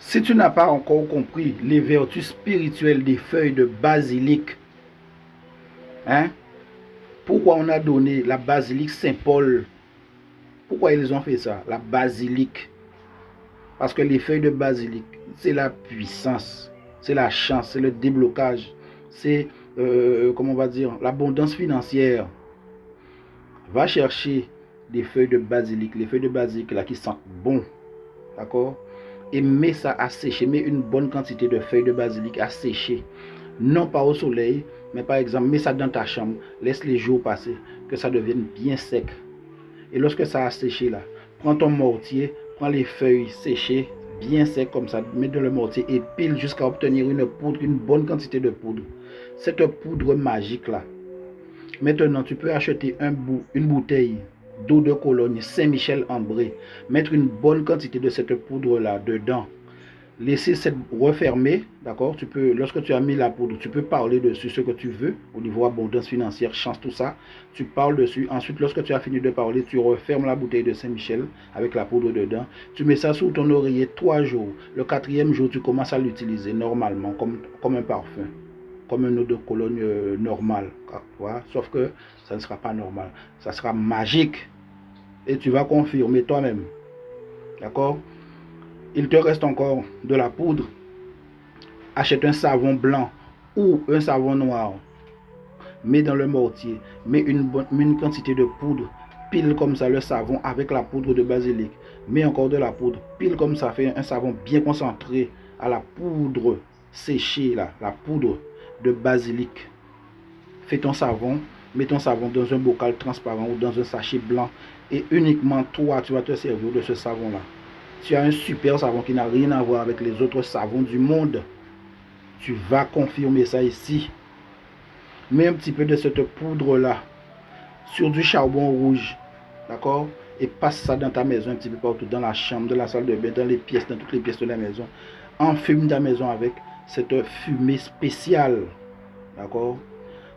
Si tu n'as pas encore compris les vertus spirituelles des feuilles de basilic, hein, pourquoi on a donné la basilic Saint-Paul? Pourquoi ils ont fait ça? La basilic. Parce que les feuilles de basilic, c'est la puissance, c'est la chance, c'est le déblocage, c'est, comment on va dire, l'abondance financière. Va chercher des feuilles de basilic, les feuilles de basilic là qui sentent bon, d'accord? Et mets ça à sécher, mets une bonne quantité de feuilles de basilic à sécher. Non pas au soleil, mais par exemple, mets ça dans ta chambre, laisse les jours passer, que ça devienne bien sec. Et lorsque ça a séché là, prends ton mortier, prends les feuilles séchées, bien secs comme ça, mets dans le mortier et pile jusqu'à obtenir une poudre, une bonne quantité de poudre. Cette poudre magique là, maintenant tu peux acheter une bouteille d'eau de Cologne Saint-Michel-Ambré, mettre une bonne quantité de cette poudre là dedans. Laisser cette refermer, d'accord? Tu peux, lorsque tu as mis la poudre, tu peux parler dessus ce que tu veux au niveau abondance financière, chance, tout ça. Tu parles dessus. Ensuite, lorsque tu as fini de parler, tu refermes la bouteille de Saint-Michel avec la poudre dedans. Tu mets ça sous ton oreiller 3 jours. Le 4e jour, tu commences à l'utiliser normalement comme un parfum, comme un eau de Cologne normal. Sauf que ça ne sera pas normal. Ça sera magique. Et tu vas confirmer toi-même. D'accord? Il te reste encore de la poudre. Achète un savon blanc ou un savon noir. Mets dans le mortier. Mets une quantité de poudre. Pile comme ça le savon avec la poudre de basilic. Mets encore de la poudre. Pile comme ça. Fait un savon bien concentré à la poudre séchée là. La poudre de basilic. Fais ton savon. Mets ton savon dans un bocal transparent ou dans un sachet blanc. Et uniquement toi, tu vas te servir de ce savon là. Tu as un super savon qui n'a rien à voir avec les autres savons du monde. Tu vas confirmer ça ici. Mets un petit peu de cette poudre là sur du charbon rouge. D'accord? Et passe ça dans ta maison un petit peu partout. Dans la chambre, dans la salle de bain, dans les pièces, dans toutes les pièces de la maison. Enfume ta maison avec cette fumée spéciale. D'accord?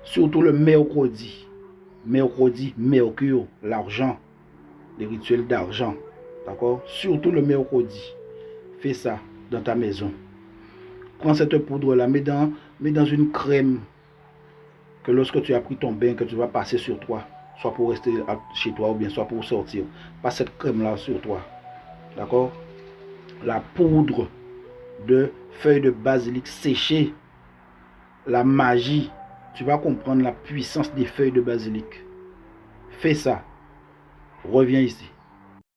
Surtout le mercredi. Mercredi, Mercure, l'argent. Les rituels d'argent. D'accord? Surtout le mercredi. Fais ça dans ta maison. Prends cette poudre là, mets dans une crème que lorsque tu as pris ton bain, que tu vas passer sur toi, soit pour rester chez toi ou bien soit pour sortir. Passe cette crème là sur toi. D'accord? La poudre de feuilles de basilic séchées. La magie. Tu vas comprendre la puissance des feuilles de basilic. Fais ça. Reviens ici.